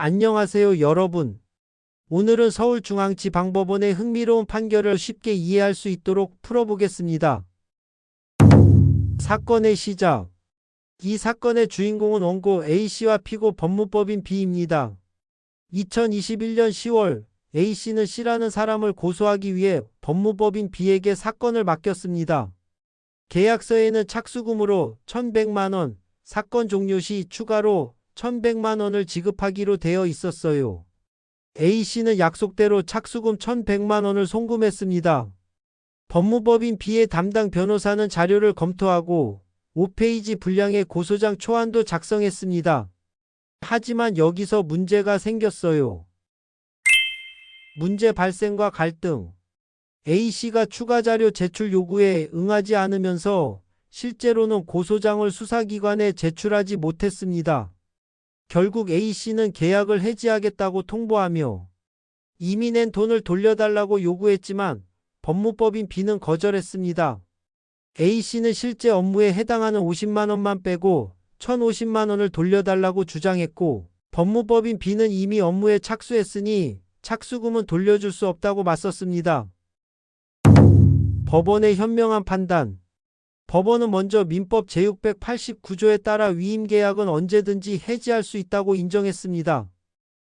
안녕하세요, 여러분. 오늘은 서울중앙지방법원의 흥미로운 판결을 쉽게 이해할 수 있도록 풀어보겠습니다. 사건의 시작. 이 사건의 주인공은 원고 A씨와 피고 법무법인 B입니다. 2021년 10월 A씨는 C라는 사람을 고소하기 위해 법무법인 B에게 사건을 맡겼습니다. 계약서에는 착수금으로 1,100만원, 사건 종료 시 추가로 1,100만원을 지급하기로 되어 있었어요. A씨는 약속대로 착수금 1,100만원을 송금했습니다. 법무법인 B의 담당 변호사는 자료를 검토하고 5페이지 분량의 고소장 초안도 작성했습니다. 하지만 여기서 문제가 생겼어요. 문제 발생과 갈등. A씨가 추가 자료 제출 요구에 응하지 않으면서 실제로는 고소장을 수사기관에 제출하지 못했습니다. 결국 A씨는 계약을 해지하겠다고 통보하며 이미 낸 돈을 돌려달라고 요구했지만 법무법인 B는 거절했습니다. A씨는 실제 업무에 해당하는 50만원만 빼고 1,050만원을 돌려달라고 주장했고 법무법인 B는 이미 업무에 착수했으니 착수금은 돌려줄 수 없다고 맞섰습니다. 법원의 현명한 판단. 법원은 먼저 민법 제689조에 따라 위임계약은 언제든지 해지할 수 있다고 인정했습니다.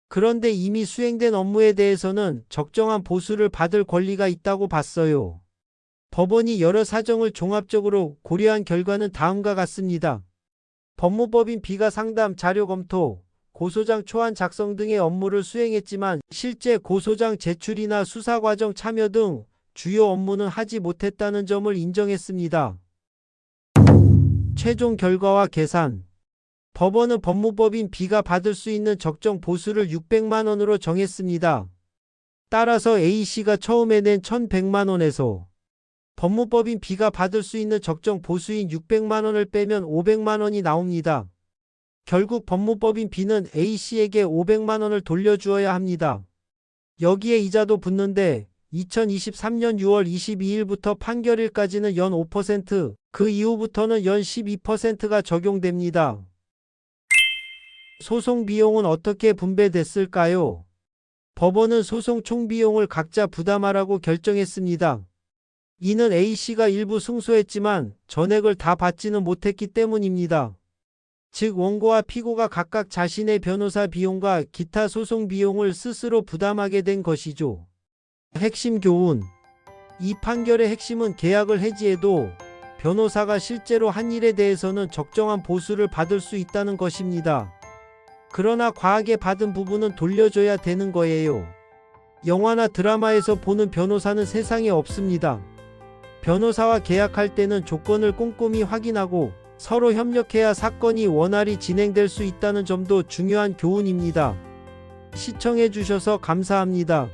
그런데 이미 수행된 업무에 대해서는 적정한 보수를 받을 권리가 있다고 봤어요. 법원이 여러 사정을 종합적으로 고려한 결과는 다음과 같습니다. 법무법인 B가 상담, 자료 검토, 고소장 초안 작성 등의 업무를 수행했지만 실제 고소장 제출이나 수사과정 참여 등 주요 업무는 하지 못했다는 점을 인정했습니다. 최종 결과와 계산. 법원은 법무법인 B가 받을 수 있는 적정 보수를 600만원으로 정했습니다. 따라서 A씨가 처음에 낸 1,100만원에서 법무법인 B가 받을 수 있는 적정 보수인 600만원을 빼면 500만원이 나옵니다. 결국 법무법인 B는 A씨에게 500만원을 돌려주어야 합니다. 여기에 이자도 붙는데 2023년 6월 22일부터 판결일까지는 연 5%, 그 이후부터는 연 12%가 적용됩니다. 소송 비용은 어떻게 분배됐을까요? 법원은 소송 총 비용을 각자 부담하라고 결정했습니다. 이는 A씨가 일부 승소했지만 전액을 다 받지는 못했기 때문입니다. 즉 원고와 피고가 각각 자신의 변호사 비용과 기타 소송 비용을 스스로 부담하게 된 것이죠. 핵심 교훈. 이 판결의 핵심은 계약을 해지해도 변호사가 실제로 한 일에 대해서는 적정한 보수를 받을 수 있다는 것입니다. 그러나 과하게 받은 부분은 돌려줘야 되는 거예요. 영화나 드라마에서 보는 변호사는 세상에 없습니다. 변호사와 계약할 때는 조건을 꼼꼼히 확인하고 서로 협력해야 사건이 원활히 진행될 수 있다는 점도 중요한 교훈입니다. 시청해주셔서 감사합니다.